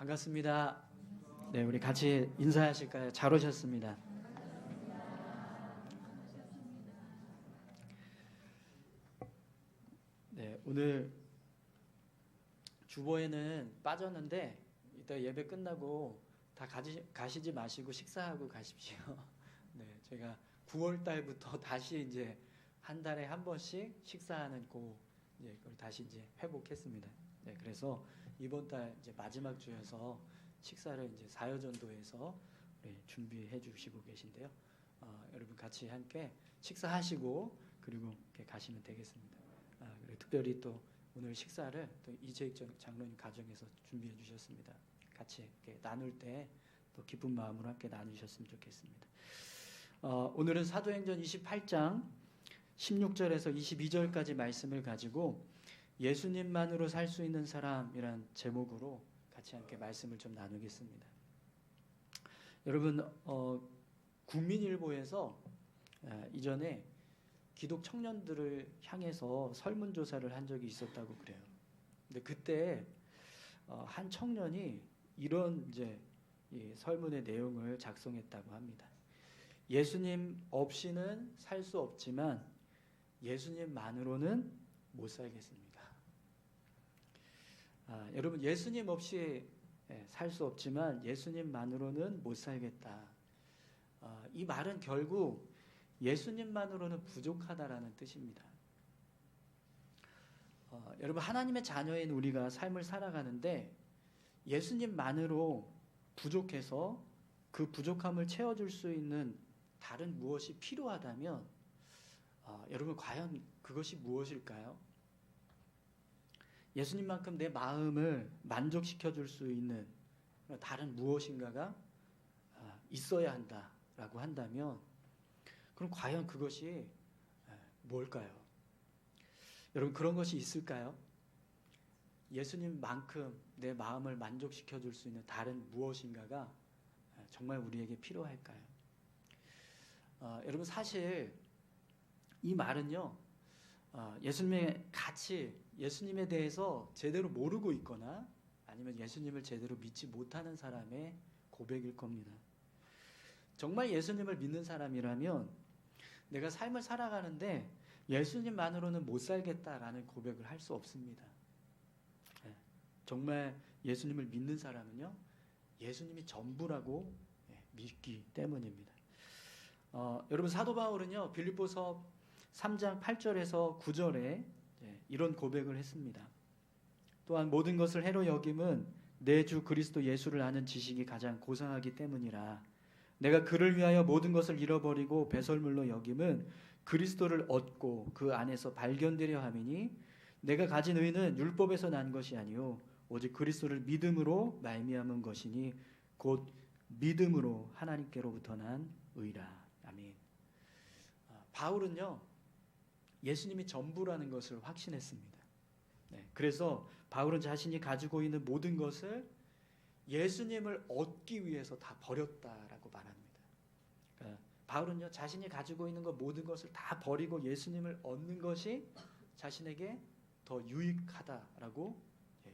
반갑습니다. 네, 우리 같이 인사하실까요? 잘 오셨습니다. 네, 오늘 주보에는 빠졌는데 이따 예배 끝나고 다 가시지 마시고 식사하고 가십시오. 네, 제가 9월 달부터 다시 이제 한 달에 한 번씩 식사하는 그걸 다시 이제 회복했습니다. 네, 그래서 이번 달 이제 마지막 주여서 식사를 이제 사여전도에서 준비해 주시고 계신데요. 여러분 같이 함께 식사하시고 그리고 이렇게 가시면 되겠습니다. 그리고 특별히 또 오늘 식사를 또 이재익 장로님 가정에서 준비해 주셨습니다. 같이 이렇게 나눌 때 또 기쁜 마음으로 함께 나누셨으면 좋겠습니다. 오늘은 사도행전 28장 16절에서 22절까지 말씀을 가지고 예수님만으로 살 수 있는 사람이란 제목으로 같이 함께 말씀을 좀 나누겠습니다. 여러분, 국민일보에서 이전에 기독 청년들을 향해서 설문조사를 한 적이 있었다고 그래요. 근데 그때 한 청년이 이런 이제 이 설문의 내용을 작성했다고 합니다. 예수님 없이는 살 수 없지만 예수님만으로는 못 살겠습니다. 여러분, 예수님 없이 살 수 없지만 예수님만으로는 못 살겠다. 이 말은 결국 예수님만으로는 부족하다라는 뜻입니다. 여러분, 하나님의 자녀인 우리가 삶을 살아가는데 예수님만으로 부족해서 그 부족함을 채워줄 수 있는 다른 무엇이 필요하다면 여러분, 과연 그것이 무엇일까요? 예수님만큼 내 마음을 만족시켜 줄 수 있는 다른 무엇인가가 있어야 한다라고 한다면 그럼 과연 그것이 뭘까요? 여러분, 그런 것이 있을까요? 예수님만큼 내 마음을 만족시켜 줄 수 있는 다른 무엇인가가 정말 우리에게 필요할까요? 여러분, 사실 이 말은요, 예수님의 가치, 예수님에 대해서 제대로 모르고 있거나 아니면 예수님을 제대로 믿지 못하는 사람의 고백일 겁니다. 정말 예수님을 믿는 사람이라면 내가 삶을 살아가는데 예수님만으로는 못 살겠다라는 고백을 할 수 없습니다. 정말 예수님을 믿는 사람은요, 예수님이 전부라고 믿기 때문입니다. 여러분, 사도 바울은요, 빌립보서 3장 8절에서 9절에 이런 고백을 했습니다. 또한 모든 것을 해로 여김은 내 주 그리스도 예수를 아는 지식이 가장 고상하기 때문이라. 내가 그를 위하여 모든 것을 잃어버리고 배설물로 여김은 그리스도를 얻고 그 안에서 발견되려 함이니 내가 가진 의는 율법에서 난 것이 아니요 오직 그리스도를 믿음으로 말미암은 것이니 곧 믿음으로 하나님께로부터 난 의라. 아멘. 바울은요, 예수님이 전부라는 것을 확신했습니다. 그래서 바울은 자신이 가지고 있는 모든 것을 예수님을 얻기 위해서 다 버렸다라고 말합니다. 바울은요, 자신이 가지고 있는 것 모든 것을 다 버리고 예수님을 얻는 것이 자신에게 더 유익하다라고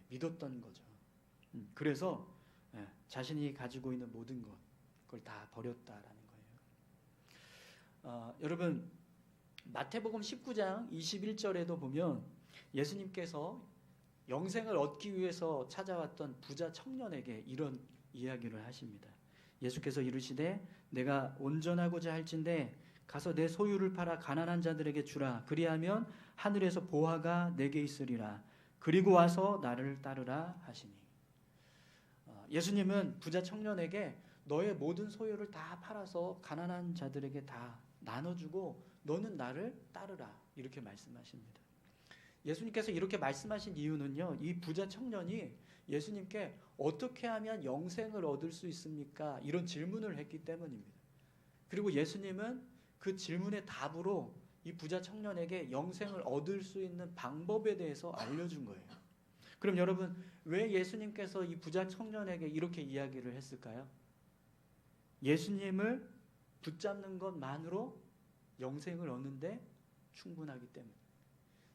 믿었던 거죠. 그래서 자신이 가지고 있는 모든 것, 그걸 다 버렸다라는 거예요. 여러분, 마태복음 19장 21절에도 보면 예수님께서 영생을 얻기 위해서 찾아왔던 부자 청년에게 이런 이야기를 하십니다. 예수께서 이르시되 내가 온전하고자 할진대 가서 내 소유를 팔아 가난한 자들에게 주라. 그리하면 하늘에서 보화가 내게 있으리라. 그리고 와서 나를 따르라 하시니. 예수님은 부자 청년에게 너의 모든 소유를 다 팔아서 가난한 자들에게 다 나눠주고 너는 나를 따르라, 이렇게 말씀하십니다. 예수님께서 이렇게 말씀하신 이유는요, 이 부자 청년이 예수님께 어떻게 하면 영생을 얻을 수 있습니까? 이런 질문을 했기 때문입니다. 그리고 예수님은 그 질문의 답으로 이 부자 청년에게 영생을 얻을 수 있는 방법에 대해서 알려준 거예요. 그럼 여러분, 왜 예수님께서 이 부자 청년에게 이렇게 이야기를 했을까요? 예수님을 붙잡는 것만으로 영생을 얻는데 충분하기 때문에.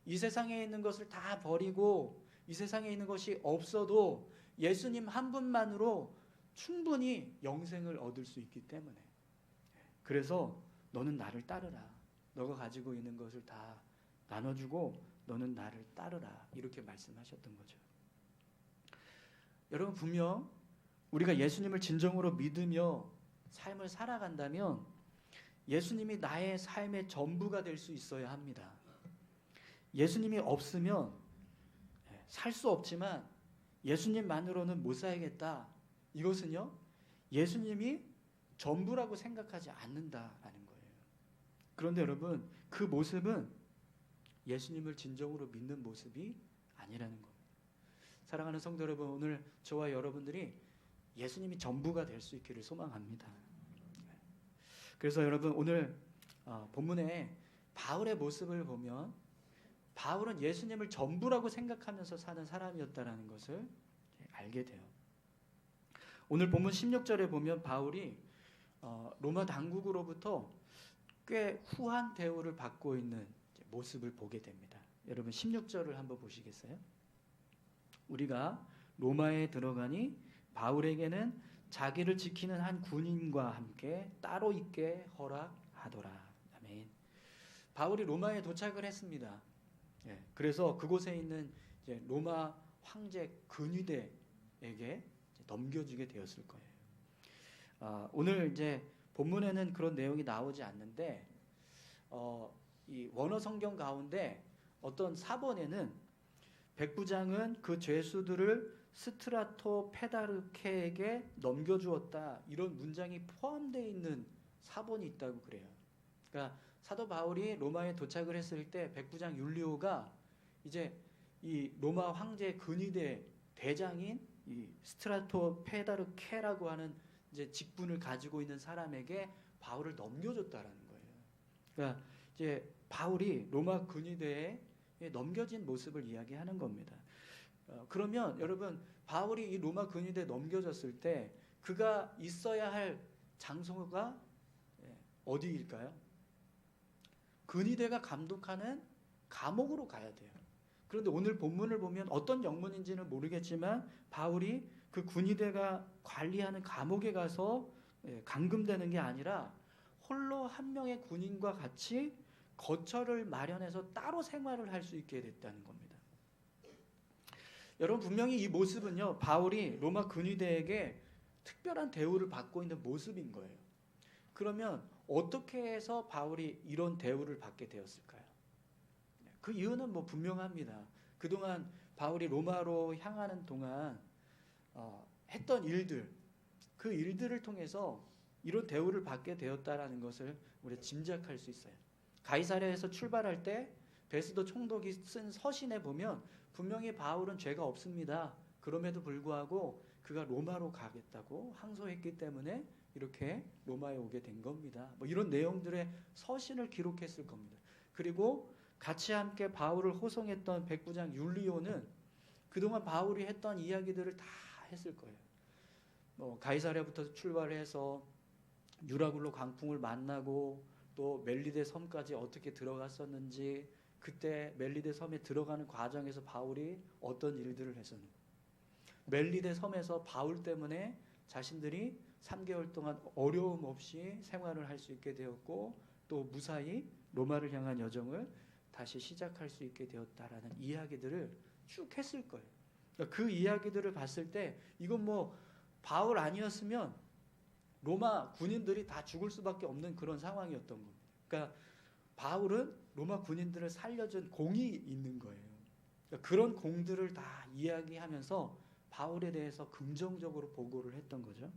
이 세상에 있는 것을 다 버리고 이 세상에 있는 것이 없어도 예수님 한 분만으로 충분히 영생을 얻을 수 있기 때문에, 그래서 너는 나를 따르라. 너가 가지고 있는 것을 다 나눠주고 너는 나를 따르라. 이렇게 말씀하셨던 거죠. 여러분, 분명 우리가 예수님을 진정으로 믿으며 삶을 살아간다면 예수님이 나의 삶의 전부가 될 수 있어야 합니다. 예수님이 없으면 살 수 없지만 예수님만으로는 못 살겠다. 이것은요, 예수님이 전부라고 생각하지 않는다라는 거예요. 그런데 여러분, 그 모습은 예수님을 진정으로 믿는 모습이 아니라는 겁니다. 사랑하는 성도 여러분, 오늘 저와 여러분들이 예수님이 전부가 될 수 있기를 소망합니다. 그래서 여러분, 오늘 본문에 바울의 모습을 보면 바울은 예수님을 전부라고 생각하면서 사는 사람이었다는 것을 알게 돼요. 오늘 본문 16절에 보면 바울이 로마 당국으로부터 꽤 후한 대우를 받고 있는 모습을 보게 됩니다. 여러분 16절을 한번 보시겠어요? 우리가 로마에 들어가니 바울에게는 자기를 지키는 한 군인과 함께 따로 있게 허락하더라. 아멘. 바울이 로마에 도착을 했습니다. 그래서 그곳에 있는 이제 로마 황제 근위대에게 넘겨주게 되었을 거예요. 오늘 이제 본문에는 그런 내용이 나오지 않는데 이 원어 성경 가운데 어떤 사본에는 백부장은 그 죄수들을 스트라토 페다르케에게 넘겨주었다, 이런 문장이 포함되어 있는 사본이 있다고 그래요. 그러니까 사도 바울이 로마에 도착을 했을 때 백부장 율리오가 이제 이 로마 황제 근위대 대장인 이 스트라토 페다르케라고 하는 이제 직분을 가지고 있는 사람에게 바울을 넘겨줬다라는 거예요. 그러니까 이제 바울이 로마 근위대에 넘겨진 모습을 이야기하는 겁니다. 그러면 여러분, 바울이 이 로마 근위대에 넘겨졌을 때 그가 있어야 할 장소가 어디일까요? 근위대가 감독하는 감옥으로 가야 돼요. 그런데 오늘 본문을 보면 어떤 영문인지는 모르겠지만 바울이 그 군의대가 관리하는 감옥에 가서 감금되는 게 아니라 홀로 한 명의 군인과 같이 거처를 마련해서 따로 생활을 할 수 있게 됐다는 겁니다. 여러분, 분명히 이 모습은요, 바울이 로마 근위대에게 특별한 대우를 받고 있는 모습인 거예요. 그러면 어떻게 해서 바울이 이런 대우를 받게 되었을까요? 그 이유는 뭐 분명합니다. 그동안 바울이 로마로 향하는 동안 했던 일들, 그 일들을 통해서 이런 대우를 받게 되었다라는 것을 우리가 짐작할 수 있어요. 가이사랴에서 출발할 때 베스도 총독이 쓴 서신에 보면 분명히 바울은 죄가 없습니다. 그럼에도 불구하고 그가 로마로 가겠다고 항소했기 때문에 이렇게 로마에 오게 된 겁니다. 뭐 이런 내용들의 서신을 기록했을 겁니다. 그리고 같이 함께 바울을 호송했던 백부장 율리오는 그동안 바울이 했던 이야기들을 다 했을 거예요. 뭐 가이사랴부터 출발해서 유라굴로 광풍을 만나고 또 멜리데 섬까지 어떻게 들어갔었는지, 그때 멜리데 섬에 들어가는 과정에서 바울이 어떤 일들을 했었는지, 멜리데 섬에서 바울 때문에 자신들이 3개월 동안 어려움 없이 생활을 할 수 있게 되었고 또 무사히 로마를 향한 여정을 다시 시작할 수 있게 되었다라는 이야기들을 쭉 했을 거예요. 그러니까 그 이야기들을 봤을 때 이건 뭐 바울 아니었으면 로마 군인들이 다 죽을 수밖에 없는 그런 상황이었던 겁니다. 그러니까 바울은 로마 군인들을 살려준 공이 있는 거예요. 그러니까 그런 공들을 다 이야기하면서 바울에 대해서 긍정적으로 보고를 했던 거죠.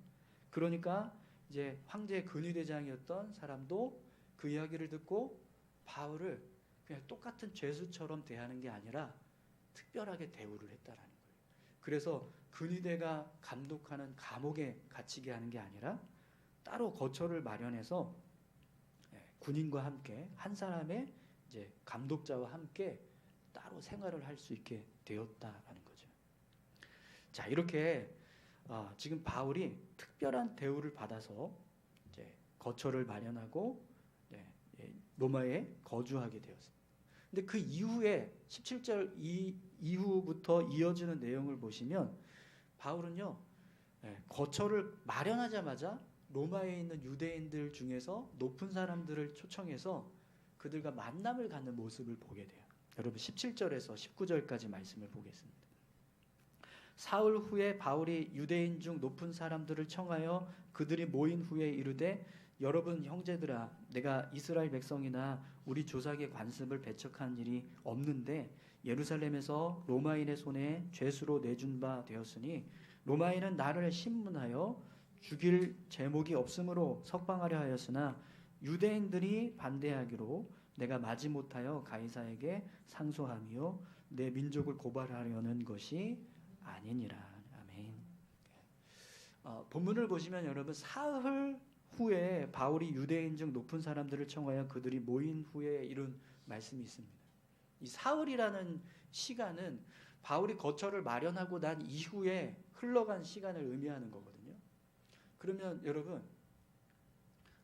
그러니까 이제 황제 근위대장이었던 사람도 그 이야기를 듣고 바울을 그냥 똑같은 죄수처럼 대하는 게 아니라 특별하게 대우를 했다라는 거예요. 그래서 근위대가 감독하는 감옥에 갇히게 하는 게 아니라 따로 거처를 마련해서 군인과 함께 한 사람의 이제 감독자와 함께 따로 생활을 할 수 있게 되었다라는 거죠. 자, 이렇게 지금 바울이 특별한 대우를 받아서 이제 거처를 마련하고 로마에 거주하게 되었습니다. 근데 그 이후에 17절 이후부터 이어지는 내용을 보시면 바울은요, 거처를 마련하자마자 로마에 있는 유대인들 중에서 높은 사람들을 초청해서 그들과 만남을 갖는 모습을 보게 돼요. 여러분 17절에서 19절까지 말씀을 보겠습니다. 사흘 후에 바울이 유대인 중 높은 사람들을 청하여 그들이 모인 후에 이르되 여러분 형제들아, 내가 이스라엘 백성이나 우리 조상의 관습을 배척한 일이 없는데 예루살렘에서 로마인의 손에 죄수로 내준 바 되었으니 로마인은 나를 신문하여 죽일 제목이 없으므로 석방하려 하였으나 유대인들이 반대하기로 내가 마지못하여 가이사에게 상소하며 내 민족을 고발하려는 것이 아니니라. 아멘. 본문을 보시면 여러분 사흘 후에 바울이 유대인 중 높은 사람들을 청하여 그들이 모인 후에 이룬 말씀이 있습니다. 이 사흘이라는 시간은 바울이 거처를 마련하고 난 이후에 흘러간 시간을 의미하는 거거든요. 그러면 여러분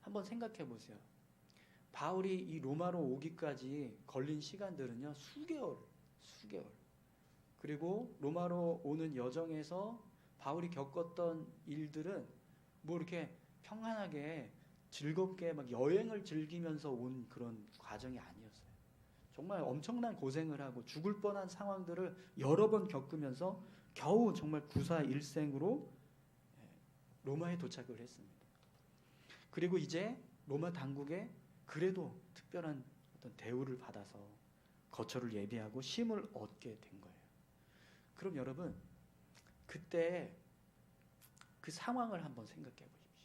한번 생각해 보세요. 바울이 이 로마로 오기까지 걸린 시간들은요, 수개월. 그리고 로마로 오는 여정에서 바울이 겪었던 일들은 뭐 이렇게 평안하게 즐겁게 막 여행을 즐기면서 온 그런 과정이 아니었어요. 정말 엄청난 고생을 하고 죽을 뻔한 상황들을 여러 번 겪으면서 겨우 정말 구사일생으로 로마에 도착을 했습니다. 그리고 이제 로마 당국에 그래도 특별한 어떤 대우를 받아서 거처를 예비하고 쉼을 얻게 된 거예요. 그럼 여러분 그때 그 상황을 한번 생각해 보십시오.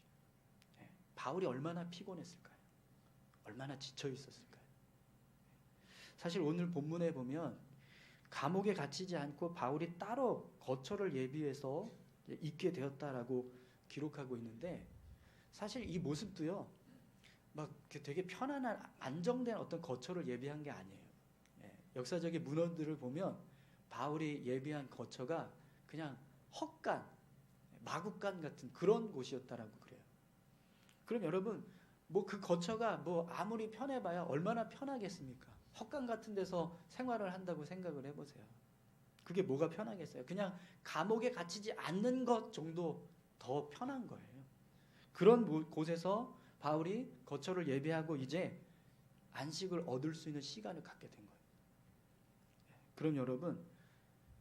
바울이 얼마나 피곤했을까요? 얼마나 지쳐 있었을까요? 사실 오늘 본문에 보면 감옥에 갇히지 않고 바울이 따로 거처를 예비해서 있게 되었다라고 기록하고 있는데 사실 이 모습도요, 막 되게 편안한 안정된 어떤 거처를 예비한 게 아니에요. 역사적인 문헌들을 보면 바울이 예비한 거처가 그냥 헛간, 마구간 같은 그런 곳이었다라고 그래요. 그럼 여러분 뭐 그 거처가 뭐 아무리 편해봐야 얼마나 편하겠습니까? 헛간 같은 데서 생활을 한다고 생각을 해보세요. 그게 뭐가 편하겠어요? 그냥 감옥에 갇히지 않는 것 정도 더 편한 거예요. 그런 곳에서 바울이 거처를 예비하고 이제 안식을 얻을 수 있는 시간을 갖게 된 거예요. 그럼 여러분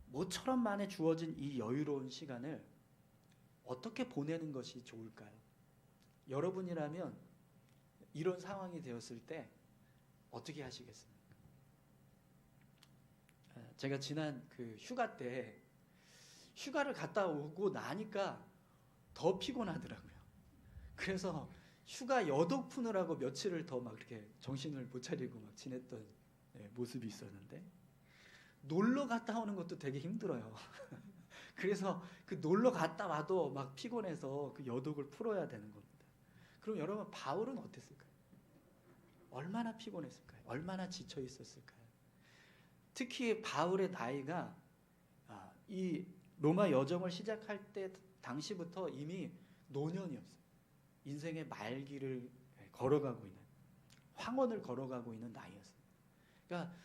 모처럼 만에 주어진 이 여유로운 시간을 어떻게 보내는 것이 좋을까요? 여러분이라면 이런 상황이 되었을 때 어떻게 하시겠습니까? 제가 지난 그 휴가 때 휴가를 갔다 오고 나니까 더 피곤하더라고요. 그래서 휴가 여독 푸느라고 며칠을 더 막 이렇게 정신을 못 차리고 막 지냈던 모습이 있었는데 놀러 갔다 오는 것도 되게 힘들어요. 그래서 그 놀러 갔다 와도 막 피곤해서 그 여독을 풀어야 되는 겁니다. 그럼 여러분 바울은 어땠을까요? 얼마나 피곤했을까요? 얼마나 지쳐 있었을까요? 특히 바울의 나이가 이 로마 여정을 시작할 때 당시부터 이미 노년이었어요. 인생의 말기를 걸어가고 있는, 황혼을 걸어가고 있는 나이였어요. 그러니까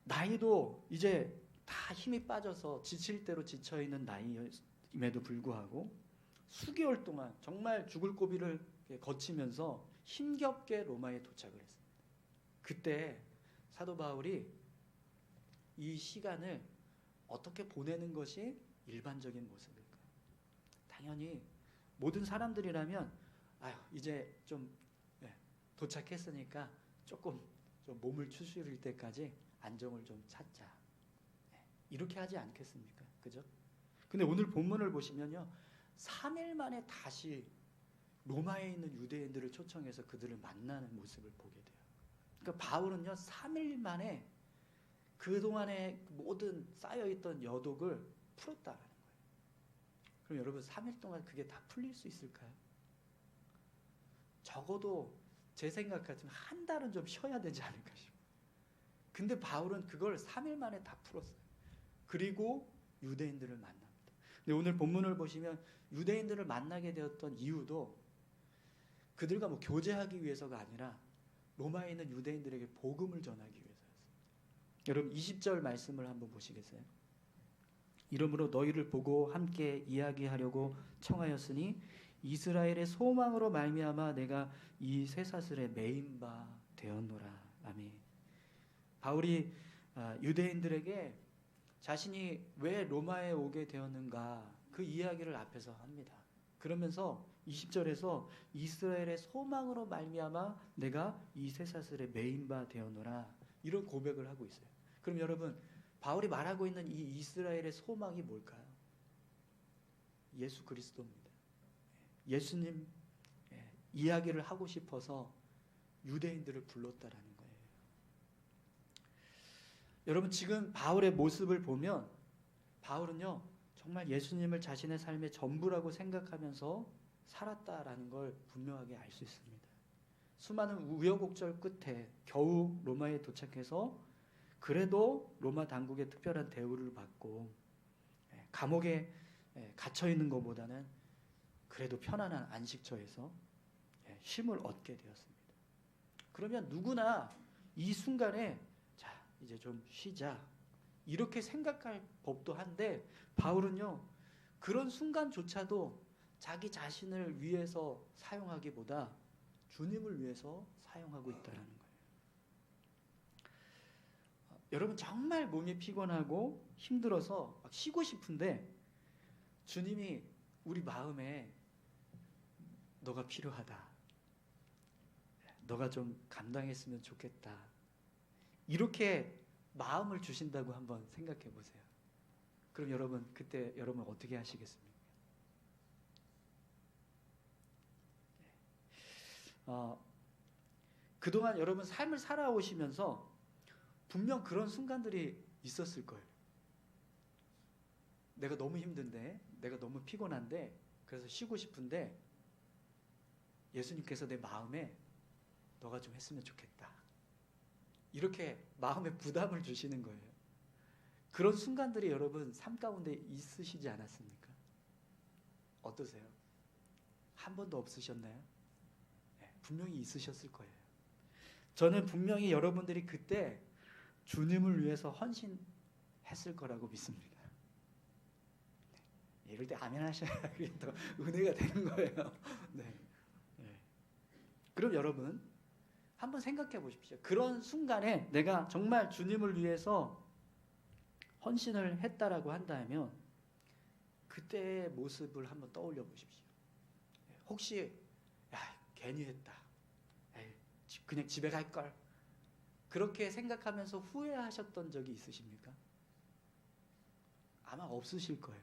나이도 이제 다 힘이 빠져서 지칠 대로 지쳐있는 나이임에도 불구하고 수개월 동안 정말 죽을 고비를 거치면서 힘겹게 로마에 도착을 했습니다. 그때 사도 바울이 이 시간을 어떻게 보내는 것이 일반적인 모습일까요? 당연히 모든 사람들이라면 이제 좀 도착했으니까 조금 좀 몸을 추스릴 때까지 안정을 좀 찾자. 이렇게 하지 않겠습니까? 그죠? 근데 오늘 본문을 보시면요. 3일 만에 다시 로마에 있는 유대인들을 초청해서 그들을 만나는 모습을 보게 돼요. 그러니까 바울은요. 3일 만에 그동안에 모든 쌓여있던 여독을 풀었다라는 거예요. 그럼 여러분 3일 동안 그게 다 풀릴 수 있을까요? 적어도 제 생각 같으면 한 달은 좀 쉬어야 되지 않을까 싶어요. 근데 바울은 그걸 3일 만에 다 풀었어요. 그리고 유대인들을 만납니다. 근데 오늘 본문을 보시면 유대인들을 만나게 되었던 이유도 그들과 뭐 교제하기 위해서가 아니라 로마에 있는 유대인들에게 복음을 전하기 위해서였습니다. 여러분 20절 말씀을 한번 보시겠어요? 이러므로 너희를 보고 함께 이야기하려고 청하였으니 이스라엘의 소망으로 말미암아 내가 이 쇠사슬에 매인 바 되었노라. 아멘. 바울이 유대인들에게 자신이 왜 로마에 오게 되었는가 그 이야기를 앞에서 합니다. 그러면서 20절에서 이스라엘의 소망으로 말미암아 내가 이 쇠사슬에 매인 바 되었노라 이런 고백을 하고 있어요. 그럼 여러분 바울이 말하고 있는 이 이스라엘의 소망이 뭘까요? 예수 그리스도입니다. 예수님 이야기를 하고 싶어서 유대인들을 불렀다라는 거예요. 여러분 지금 바울의 모습을 보면 바울은요 정말 예수님을 자신의 삶의 전부라고 생각하면서 살았다라는 걸 분명하게 알 수 있습니다. 수많은 우여곡절 끝에 겨우 로마에 도착해서 그래도 로마 당국의 특별한 대우를 받고 감옥에 갇혀 있는 것보다는 그래도 편안한 안식처에서 쉼을 얻게 되었습니다. 그러면 누구나 이 순간에 자 이제 좀 쉬자 이렇게 생각할 법도 한데 바울은요 그런 순간조차도 자기 자신을 위해서 사용하기보다 주님을 위해서 사용하고 있다는 거예요. 여러분 정말 몸이 피곤하고 힘들어서 막 쉬고 싶은데 주님이 우리 마음에 너가 필요하다. 너가 좀 감당했으면 좋겠다. 이렇게 마음을 주신다고 한번 생각해 보세요. 그럼 여러분 그때 여러분 어떻게 하시겠습니까? 그동안 여러분 삶을 살아오시면서 분명 그런 순간들이 있었을 거예요. 내가 너무 힘든데, 내가 너무 피곤한데, 그래서 쉬고 싶은데 예수님께서 내 마음에 너가 좀 했으면 좋겠다. 이렇게 마음에 부담을 주시는 거예요. 그런 순간들이 여러분 삶 가운데 있으시지 않았습니까? 어떠세요? 한 번도 없으셨나요? 네, 분명히 있으셨을 거예요. 저는 분명히 여러분들이 그때 주님을 위해서 헌신했을 거라고 믿습니다. 네, 이럴 때 아멘 하셔야 더 은혜가 되는 거예요. 네. 네. 그럼 여러분 한번 생각해 보십시오. 그런 순간에 내가 정말 주님을 위해서 헌신을 했다라고 한다면 그때의 모습을 한번 떠올려 보십시오. 혹시 야 괜히 했다. 에이, 그냥 집에 갈 걸. 그렇게 생각하면서 후회하셨던 적이 있으십니까? 아마 없으실 거예요.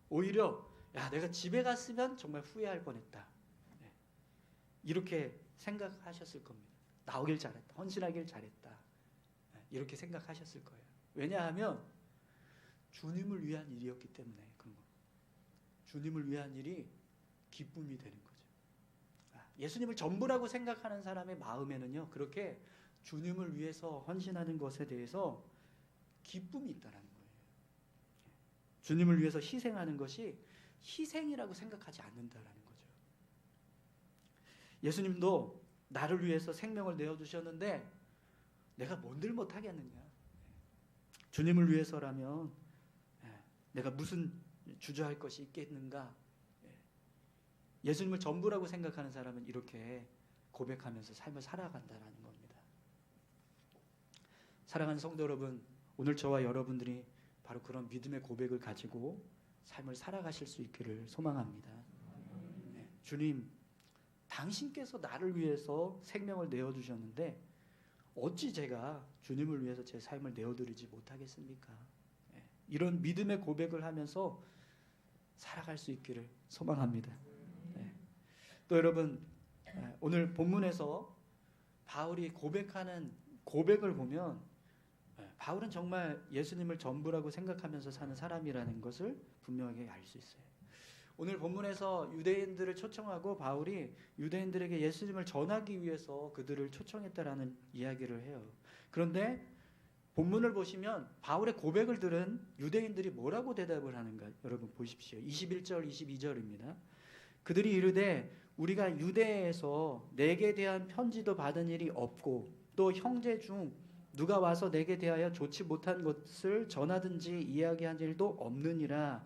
오히려 야 내가 집에 갔으면 정말 후회할 뻔했다. 이렇게 생각하셨을 겁니다. 나오길 잘했다. 헌신하길 잘했다. 이렇게 생각하셨을 거예요. 왜냐하면 주님을 위한 일이었기 때문에 그런 겁니다. 주님을 위한 일이 기쁨이 되는 거죠. 예수님을 전부라고 생각하는 사람의 마음에는요 그렇게 주님을 위해서 헌신하는 것에 대해서 기쁨이 있다는 거예요. 주님을 위해서 희생하는 것이 희생이라고 생각하지 않는다라는 거죠. 예수님도 나를 위해서 생명을 내어주셨는데 내가 뭔들 못하겠느냐. 주님을 위해서라면 내가 무슨 주저할 것이 있겠는가. 예수님을 전부라고 생각하는 사람은 이렇게 고백하면서 삶을 살아간다는 겁니다. 사랑하는 성도 여러분, 오늘 저와 여러분들이 바로 그런 믿음의 고백을 가지고 삶을 살아가실 수 있기를 소망합니다. 주님, 당신께서 나를 위해서 생명을 내어주셨는데 어찌 제가 주님을 위해서 제 삶을 내어드리지 못하겠습니까? 이런 믿음의 고백을 하면서 살아갈 수 있기를 소망합니다. 또 여러분 오늘 본문에서 바울이 고백하는 고백을 보면 바울은 정말 예수님을 전부라고 생각하면서 사는 사람이라는 것을 분명하게 알 수 있어요. 오늘 본문에서 유대인들을 초청하고 바울이 유대인들에게 예수님을 전하기 위해서 그들을 초청했다라는 이야기를 해요. 그런데 본문을 보시면 바울의 고백을 들은 유대인들이 뭐라고 대답을 하는가 여러분 보십시오. 21절 22절입니다. 그들이 이르되 우리가 유대에서 내게 대한 편지도 받은 일이 없고 또 형제 중 누가 와서 내게 대하여 좋지 못한 것을 전하든지 이야기한 일도 없느니라.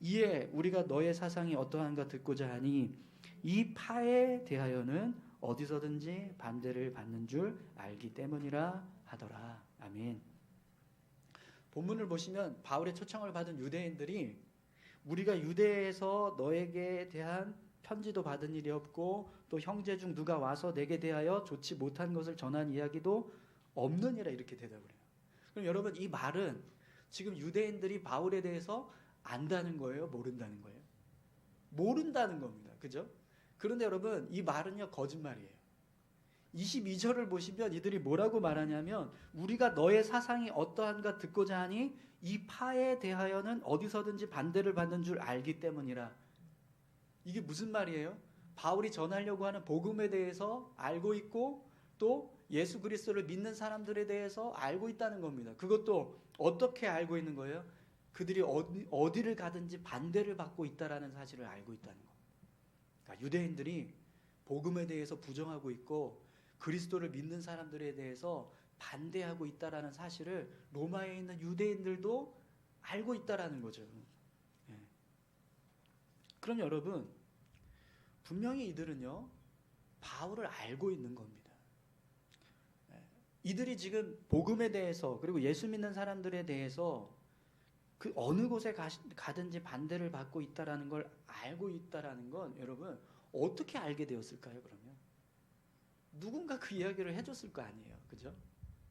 이에 우리가 너의 사상이 어떠한가 듣고자 하니 이 파에 대하여는 어디서든지 반대를 받는 줄 알기 때문이라 하더라. 아멘. 본문을 보시면 바울의 초청을 받은 유대인들이 우리가 유대에서 너에게 대한 편지도 받은 일이 없고 또 형제 중 누가 와서 내게 대하여 좋지 못한 것을 전한 이야기도 없느니라 이렇게 대답을 해요. 그럼 여러분 이 말은 지금 유대인들이 바울에 대해서 안다는 거예요? 모른다는 거예요? 모른다는 겁니다. 그죠? 그런데 여러분 이 말은요 거짓말이에요. 22절을 보시면 이들이 뭐라고 말하냐면 우리가 너의 사상이 어떠한가 듣고자 하니 이 파에 대하여는 어디서든지 반대를 받는 줄 알기 때문이라. 이게 무슨 말이에요? 바울이 전하려고 하는 복음에 대해서 알고 있고 또 예수 그리스도를 믿는 사람들에 대해서 알고 있다는 겁니다. 그것도 어떻게 알고 있는 거예요? 그들이 어디를 가든지 반대를 받고 있다라는 사실을 알고 있다는 겁니다. 그러니까 유대인들이 복음에 대해서 부정하고 있고 그리스도를 믿는 사람들에 대해서 반대하고 있다라는 사실을 로마에 있는 유대인들도 알고 있다라는 거죠. 예. 그럼 여러분 분명히 이들은요 바울을 알고 있는 겁니다. 예. 이들이 지금 복음에 대해서 그리고 예수 믿는 사람들에 대해서 그 어느 곳에 가든지 반대를 받고 있다라는 걸 알고 있다라는 건 여러분 어떻게 알게 되었을까요? 그러면 누군가 그 이야기를 해줬을 거 아니에요, 그죠?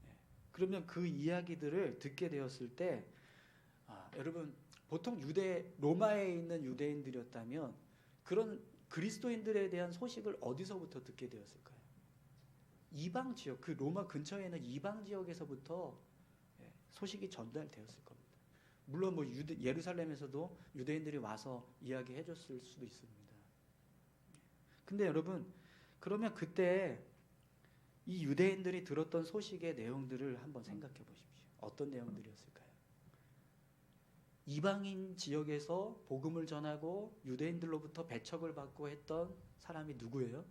네. 그러면 그 이야기들을 듣게 되었을 때, 여러분 보통 로마에 있는 유대인들이었다면 그런 그리스도인들에 대한 소식을 어디서부터 듣게 되었을까요? 이방 지역, 그 로마 근처에 있는 이방 지역에서부터 소식이 전달되었을 겁니다. 물론 뭐 예루살렘에서도 유대인들이 와서 이야기해줬을 수도 있습니다. 근데 여러분 그러면 그때 이 유대인들이 들었던 소식의 내용들을 한번 생각해 보십시오. 어떤 내용들이었을까요? 이방인 지역에서 복음을 전하고 유대인들로부터 배척을 받고 했던 사람이 누구예요?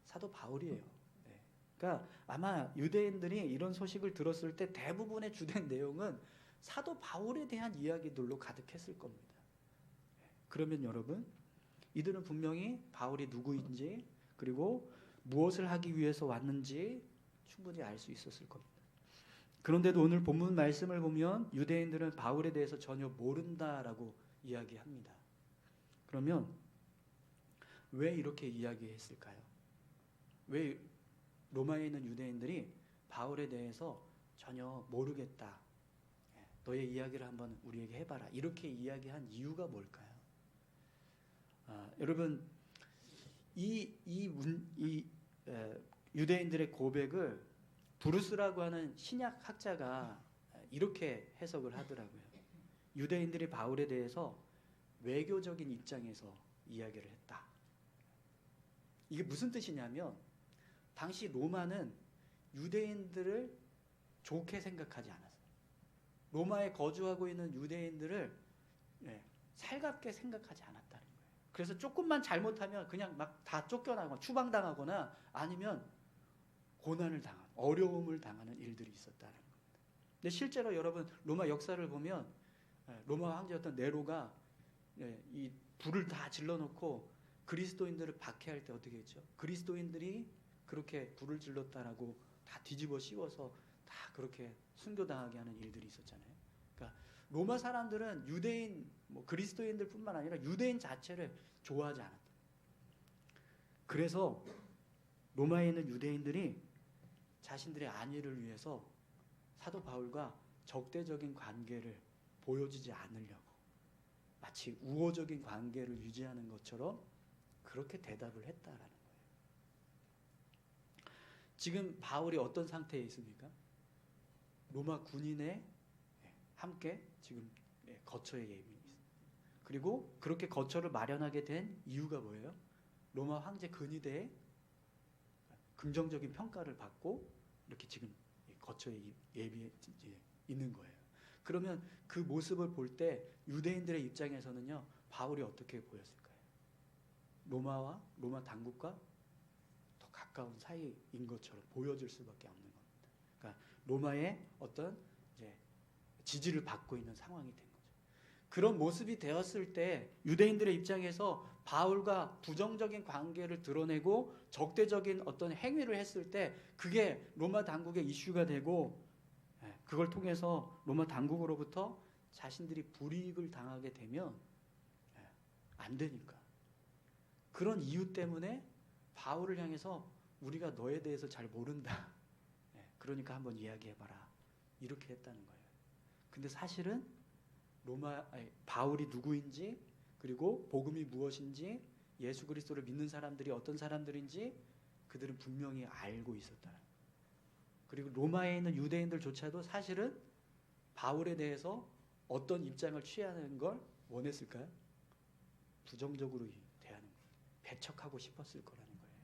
사도 바울이에요. 네. 그러니까 아마 유대인들이 이런 소식을 들었을 때 대부분의 주된 내용은 사도 바울에 대한 이야기들로 가득했을 겁니다. 그러면 여러분 이들은 분명히 바울이 누구인지 그리고 무엇을 하기 위해서 왔는지 충분히 알 수 있었을 겁니다. 그런데도 오늘 본문 말씀을 보면 유대인들은 바울에 대해서 전혀 모른다라고 이야기합니다. 그러면 왜 이렇게 이야기했을까요? 왜 로마에 있는 유대인들이 바울에 대해서 전혀 모르겠다. 너의 이야기를 한번 우리에게 해봐라. 이렇게 이야기한 이유가 뭘까요? 여러분 유대인들의 고백을 브루스라고 하는 신약 학자가 이렇게 해석을 하더라고요. 유대인들이 바울에 대해서 외교적인 입장에서 이야기를 했다. 이게 무슨 뜻이냐면 당시 로마는 유대인들을 좋게 생각하지 않았어요. 로마에 거주하고 있는 유대인들을 살갑게 생각하지 않았다는 거예요. 그래서 조금만 잘못하면 그냥 막 다 쫓겨나거나 추방당하거나 아니면 고난을 당하는 어려움을 당하는 일들이 있었다는 겁니다. 근데 실제로 여러분 로마 역사를 보면 로마 황제였던 네로가 이 불을 다 질러놓고 그리스도인들을 박해할 때 어떻게 했죠? 그리스도인들이 그렇게 불을 질렀다라고 다 뒤집어 씌워서 다 그렇게 순교당하게 하는 일들이 있었잖아요. 그러니까 로마 사람들은 유대인, 그리스도인들뿐만 아니라 유대인 자체를 좋아하지 않았다. 그래서 로마에 있는 유대인들이 자신들의 안위를 위해서 사도 바울과 적대적인 관계를 보여주지 않으려고 마치 우호적인 관계를 유지하는 것처럼 그렇게 대답을 했다라는 거예요. 지금 바울이 어떤 상태에 있습니까? 로마 군인에 함께 지금 거처에 예비해 있습니다. 그리고 그렇게 거처를 마련하게 된 이유가 뭐예요? 로마 황제 근위대에 긍정적인 평가를 받고 이렇게 지금 거처에 예비해 있는 거예요. 그러면 그 모습을 볼 때 유대인들의 입장에서는요, 바울이 어떻게 보였을까요? 로마 당국과 더 가까운 사이인 것처럼 보여질 수밖에 없는 겁니다. 그러니까 로마의 어떤 이제 지지를 받고 있는 상황이 된 거죠. 그런 모습이 되었을 때 유대인들의 입장에서 바울과 부정적인 관계를 드러내고 적대적인 어떤 행위를 했을 때 그게 로마 당국의 이슈가 되고 그걸 통해서 로마 당국으로부터 자신들이 불이익을 당하게 되면 안 되니까. 그런 이유 때문에 바울을 향해서 우리가 너에 대해서 잘 모른다. 그러니까 한번 이야기해봐라. 이렇게 했다는 거예요. 근데 사실은 바울이 누구인지 그리고 복음이 무엇인지 예수 그리스도를 믿는 사람들이 어떤 사람들인지 그들은 분명히 알고 있었다는 거예요. 그리고 로마에 있는 유대인들조차도 사실은 바울에 대해서 어떤 입장을 취하는 걸 원했을까요? 부정적으로 대하는 거예요. 배척하고 싶었을 거라는 거예요.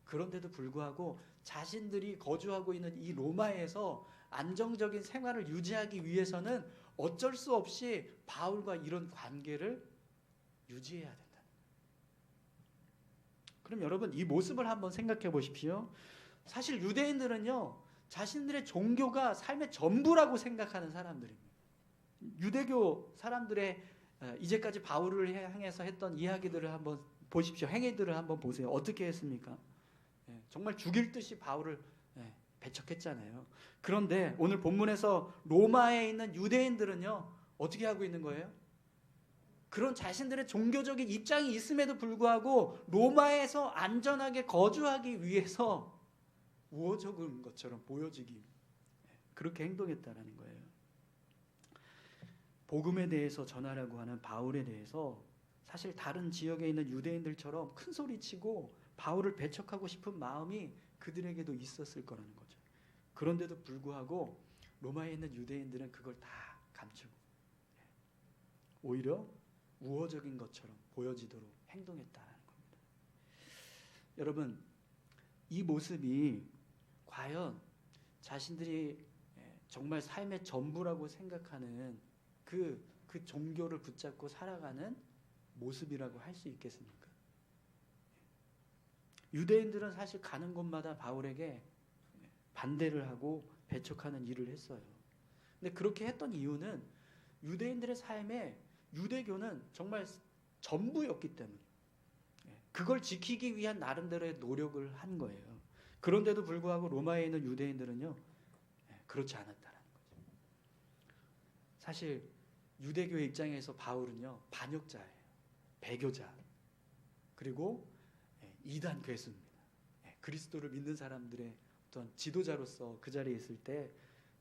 그런데도 불구하고 자신들이 거주하고 있는 이 로마에서 안정적인 생활을 유지하기 위해서는 어쩔 수 없이 바울과 이런 관계를 유지해야 된다는 거예요. 그럼 여러분 이 모습을 한번 생각해 보십시오. 사실 유대인들은요, 자신들의 종교가 삶의 전부라고 생각하는 사람들입니다. 유대교 사람들의 이제까지 바울을 향해서 했던 이야기들을 한번 보십시오. 행위들을 한번 보세요. 어떻게 했습니까? 정말 죽일 듯이 바울을 배척했잖아요. 그런데 오늘 본문에서 로마에 있는 유대인들은요, 어떻게 하고 있는 거예요? 그런 자신들의 종교적인 입장이 있음에도 불구하고 로마에서 안전하게 거주하기 위해서 우호적인 것처럼 보여지기, 그렇게 행동했다라는 거예요. 복음에 대해서 전하라고 하는 바울에 대해서 사실 다른 지역에 있는 유대인들처럼 큰 소리치고 바울을 배척하고 싶은 마음이 그들에게도 있었을 거라는 거죠. 그런데도 불구하고 로마에 있는 유대인들은 그걸 다 감추고 오히려 우호적인 것처럼 보여지도록 행동했다는 겁니다. 여러분, 이 모습이 과연 자신들이 정말 삶의 전부라고 생각하는 그 종교를 붙잡고 살아가는 모습이라고 할 수 있겠습니까? 유대인들은 사실 가는 곳마다 바울에게 반대를 하고 배척하는 일을 했어요. 근데 그렇게 했던 이유는 유대인들의 삶에 유대교는 정말 전부였기 때문에 그걸 지키기 위한 나름대로의 노력을 한 거예요. 그런데도 불구하고 로마에 있는 유대인들은요, 그렇지 않았다는 거죠. 사실 유대교의 입장에서 바울은요, 반역자예요. 배교자. 그리고 이단 괴수입니다. 그리스도를 믿는 사람들의 어떤 지도자로서 그 자리에 있을 때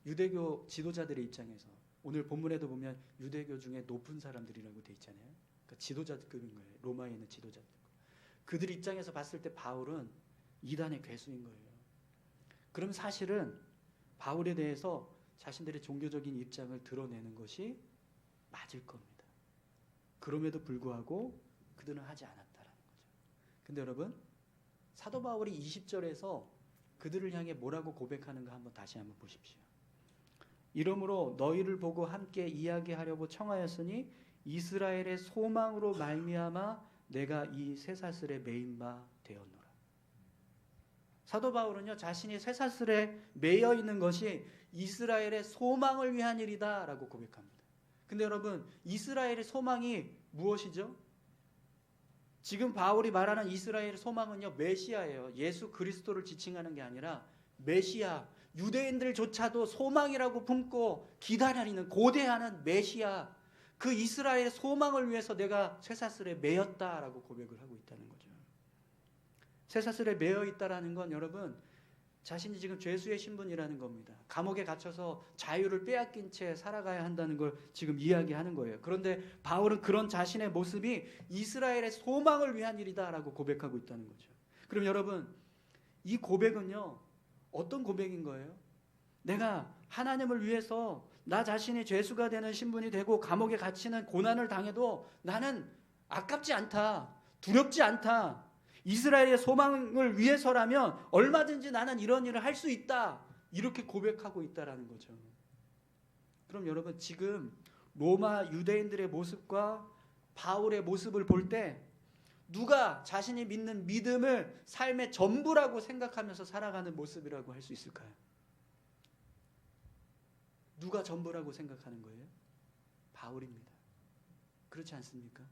유대교 지도자들의 입장에서 오늘 본문에도 보면 유대교 중에 높은 사람들이라고 돼 있잖아요. 그러니까 지도자급인 거예요. 로마에 있는 지도자들. 그들 입장에서 봤을 때 바울은 이단의 괴수인 거예요. 그럼 사실은 바울에 대해서 자신들의 종교적인 입장을 드러내는 것이 맞을 겁니다. 그럼에도 불구하고 그들은 하지 않았다라는 거죠. 근데 여러분, 사도 바울이 20절에서 그들을 향해 뭐라고 고백하는가 다시 한번 보십시오. 이러므로 너희를 보고 함께 이야기하려고 청하였으니 이스라엘의 소망으로 말미암아 내가 이 쇠사슬에 매인 바 되었노라. 사도 바울은요, 자신이 쇠사슬에 매여 있는 것이 이스라엘의 소망을 위한 일이다 라고 고백합니다. 근데 여러분, 이스라엘의 소망이 무엇이죠? 지금 바울이 말하는 이스라엘의 소망은요, 메시아예요. 예수 그리스도를 지칭하는 게 아니라 메시아, 유대인들조차도 소망이라고 품고 기다리는 고대하는 메시아, 그 이스라엘의 소망을 위해서 내가 쇠사슬에 매였다라고 고백을 하고 있다는 거죠. 쇠사슬에 매여 있다라는 건 여러분, 자신이 지금 죄수의 신분이라는 겁니다. 감옥에 갇혀서 자유를 빼앗긴 채 살아가야 한다는 걸 지금 이야기하는 거예요. 그런데 바울은 그런 자신의 모습이 이스라엘의 소망을 위한 일이다라고 고백하고 있다는 거죠. 그럼 여러분, 이 고백은요, 어떤 고백인 거예요? 내가 하나님을 위해서 나 자신이 죄수가 되는 신분이 되고 감옥에 갇히는 고난을 당해도 나는 아깝지 않다, 두렵지 않다, 이스라엘의 소망을 위해서라면 얼마든지 나는 이런 일을 할 수 있다, 이렇게 고백하고 있다라는 거죠. 그럼 여러분, 지금 로마 유대인들의 모습과 바울의 모습을 볼 때 누가 자신이 믿는 믿음을 삶의 전부라고 생각하면서 살아가는 모습이라고 할 수 있을까요? 누가 전부라고 생각하는 거예요? 바울입니다. 그렇지 않습니까?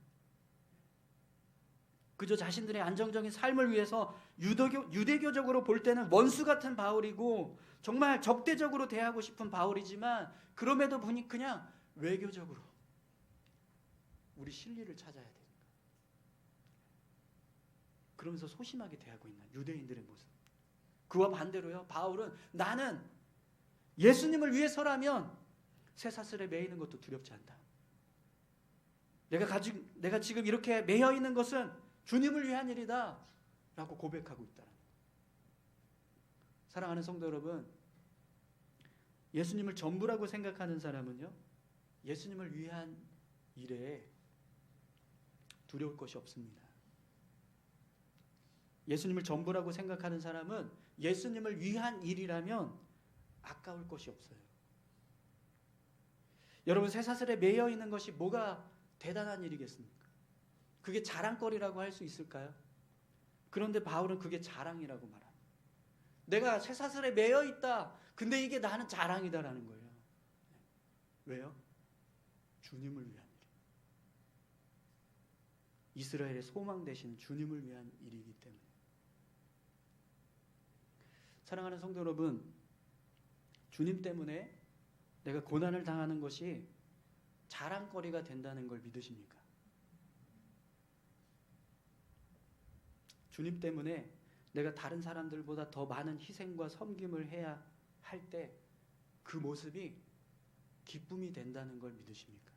그저 자신들의 안정적인 삶을 위해서 유대교적으로 볼 때는 원수 같은 바울이고 정말 적대적으로 대하고 싶은 바울이지만 그럼에도 보니 그냥 외교적으로 우리 진리를 찾아야 되니까 그러면서 소심하게 대하고 있는 유대인들의 모습. 그와 반대로요, 바울은 나는 예수님을 위해서라면 쇠사슬에 매이는 것도 두렵지 않다. 내가 지금 이렇게 매여 있는 것은 주님을 위한 일이다 라고 고백하고 있다는 거예요. 사랑하는 성도 여러분, 예수님을 전부라고 생각하는 사람은요, 예수님을 위한 일에 두려울 것이 없습니다. 예수님을 전부라고 생각하는 사람은 예수님을 위한 일이라면 아까울 것이 없어요. 여러분, 쇠사슬에 매여 있는 것이 뭐가 대단한 일이겠습니까? 그게 자랑거리라고 할 수 있을까요? 그런데 바울은 그게 자랑이라고 말합니다. 내가 쇠사슬에 매여 있다. 근데 이게 나는 자랑이다라는 거예요. 왜요? 주님을 위한 일. 이스라엘의 소망 되신 주님을 위한 일이기 때문에. 사랑하는 성도 여러분, 주님 때문에 내가 고난을 당하는 것이 자랑거리가 된다는 걸 믿으십니까? 주님 때문에 내가 다른 사람들보다 더 많은 희생과 섬김을 해야 할 때 그 모습이 기쁨이 된다는 걸 믿으십니까?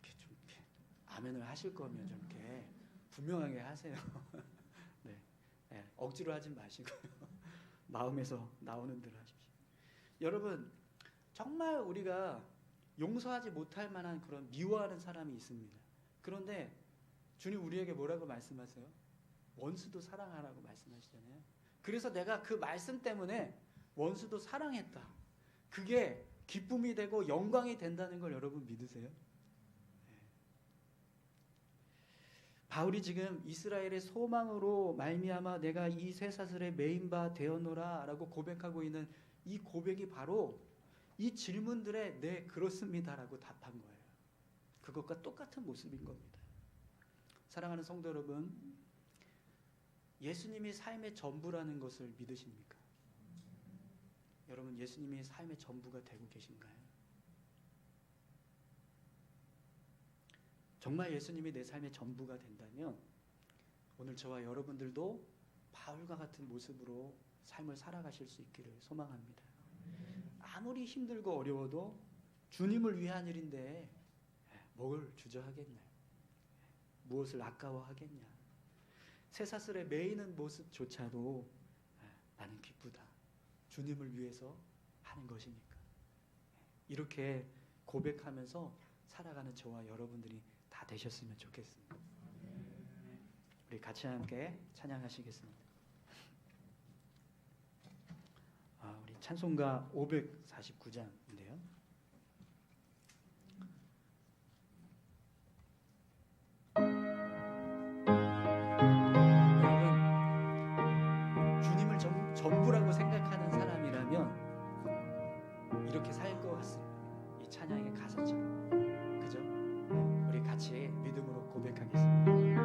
이렇게 좀 아멘을 하실 거면 좀 이렇게 분명하게 하세요. 네, 억지로 하지 마시고요. 마음에서 나오는 대로 하십시오. 여러분, 정말 우리가 용서하지 못할 만한 그런 미워하는 사람이 있습니다. 그런데 주님 우리에게 뭐라고 말씀하세요? 원수도 사랑하라고 말씀하시잖아요. 그래서 내가 그 말씀 때문에 원수도 사랑했다. 그게 기쁨이 되고 영광이 된다는 걸 여러분 믿으세요? 바울이 지금 이스라엘의 소망으로 말미암아 내가 이 쇠사슬에 매인 바 되었노라 라고 고백하고 있는 이 고백이 바로 이 질문들에 네 그렇습니다 라고 답한 거예요. 그것과 똑같은 모습인 겁니다. 사랑하는 성도 여러분, 예수님이 삶의 전부라는 것을 믿으십니까? 여러분, 예수님이 삶의 전부가 되고 계신가요? 정말 예수님이 내 삶의 전부가 된다면 오늘 저와 여러분들도 바울과 같은 모습으로 삶을 살아가실 수 있기를 소망합니다. 아무리 힘들고 어려워도 주님을 위한 일인데 뭘 주저하겠냐? 무엇을 아까워하겠냐? 쇠사슬에 매이는 모습조차도 나는 기쁘다. 주님을 위해서 하는 것이니까. 이렇게 고백하면서 살아가는 저와 여러분들이 다 되셨으면 좋겠습니다. 우리 같이 함께 찬양하시겠습니다. 우리 찬송가 549장인데요. 여러분, 주님을 전부라고 생각하는 사람이라면 이렇게 살 것 같습니다. 이 찬양의 가사처럼. 그죠? 우리 같이 믿음으로 고백하겠습니다.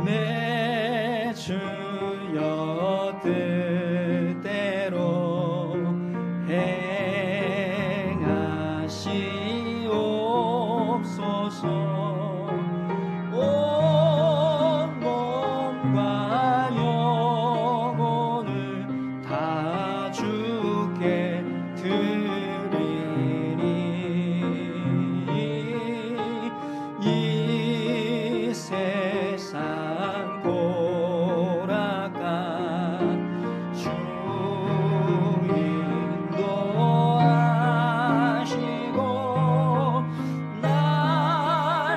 내 주여 뜻대로 행하시옵소서. 온 몸과 영혼을 다 주께 드리니 이 세상 고락가 주 인도하시고 날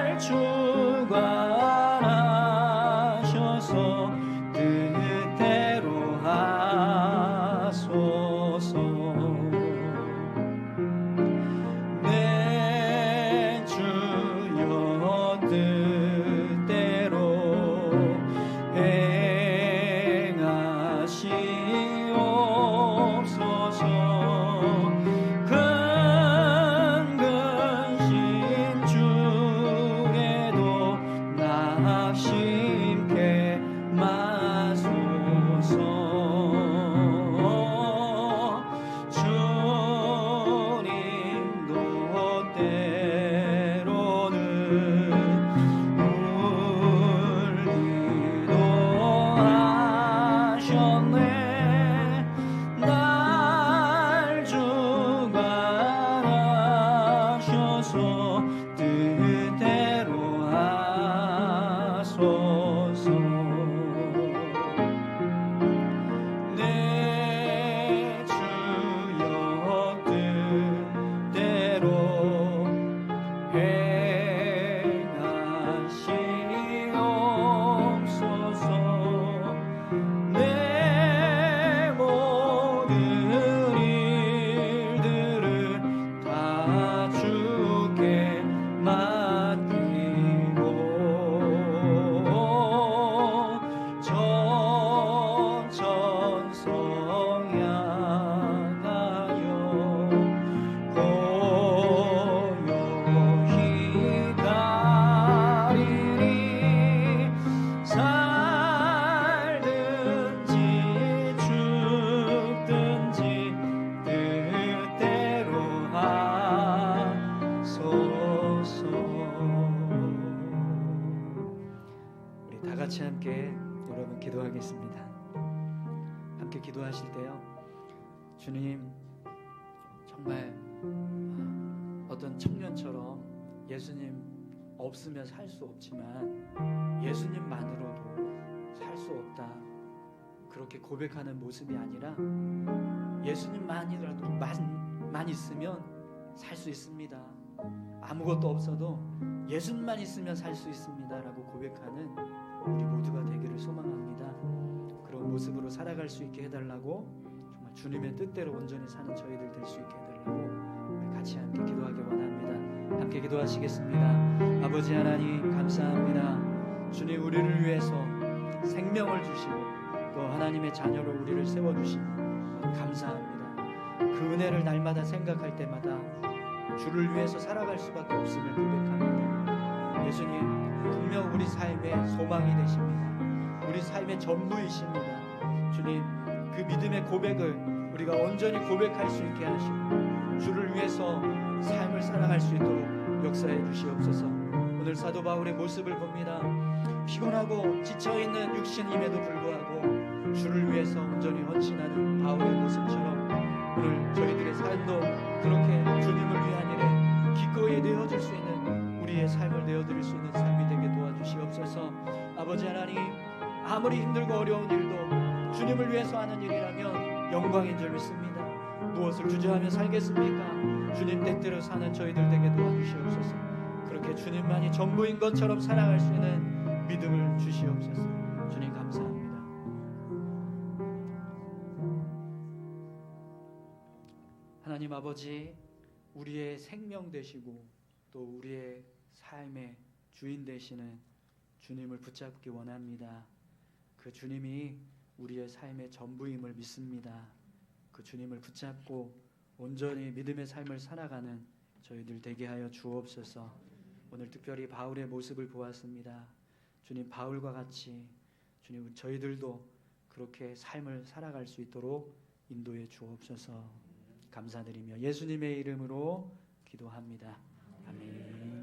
주옵소서. 뜻대로 하소서. 내 주여 뜻대로 행하시옵소서. 내 모든 일들을 다 주께 맡기고 전천성 향하여 고요히 가리니. 살든지 죽든지 뜻대로 하소서. 우리 다 같이 함께 여러분 기도하겠습니다. 함께 기도하실 때요, 주님, 정말 어떤 청년처럼 예수님 없으면 살 수 없지만 예수님만으로도 살 수 없다, 그렇게 고백하는 모습이 아니라 예수님만이라도 만 있으면 살 수 있습니다. 아무것도 없어도 예수님만 있으면 살 수 있습니다 라고 고백하는 우리 모두가 되기를 소망합니다. 그런 모습으로 살아갈 수 있게 해달라고, 정말 주님의 뜻대로 온전히 사는 저희들 될 수 있게 해달라고 우리 같이 함께 기도하기 원합니다. 함께 기도하시겠습니다. 아버지 하나님, 감사합니다. 주님, 우리를 위해서 생명을 주시고 또 하나님의 자녀로 우리를 세워주시니 감사합니다. 그 은혜를 날마다 생각할 때마다 주를 위해서 살아갈 수밖에 없음을 고백합니다. 예수님, 분명 우리 삶의 소망이 되십니다. 우리 삶의 전부이십니다. 주님, 그 믿음의 고백을 우리가 온전히 고백할 수 있게 하시고 주를 위해서 삶을 살아갈 수 있도록 역사해 주시옵소서. 오늘 사도 바울의 모습을 봅니다. 피곤하고 지쳐있는 육신임에도 불구하고 주를 위해서 온전히 헌신하는 바울의 모습처럼 오늘 저희들의 삶도 그렇게 주님을 위한 일에 기꺼이 내어줄 수 있는, 우리의 삶을 내어드릴 수 있는 삶이 되게 도와주시옵소서. 아버지 하나님, 아무리 힘들고 어려운 일도 주님을 위해서 하는 일이라면 영광인 줄 믿습니다. 무엇을 주저하며 살겠습니까? 주님 뜻대로 사는 저희들 되게 도와주시옵소서. 그렇게 주님만이 전부인 것처럼 살아갈 수 있는 믿음을 주시옵소서. 주님 감사합니다. 하나님 아버지, 우리의 생명 되시고 또 우리의 삶의 주인 되시는 주님을 붙잡기 원합니다. 그 주님이 우리의 삶의 전부임을 믿습니다. 그 주님을 붙잡고 온전히 믿음의 삶을 살아가는 저희들 되게 하여 주옵소서. 오늘 특별히 바울의 모습을 보았습니다. 주님, 바울과 같이 주님, 저희들도 그렇게 삶을 살아갈 수 있도록 인도해 주옵소서. 감사드리며 예수님의 이름으로 기도합니다.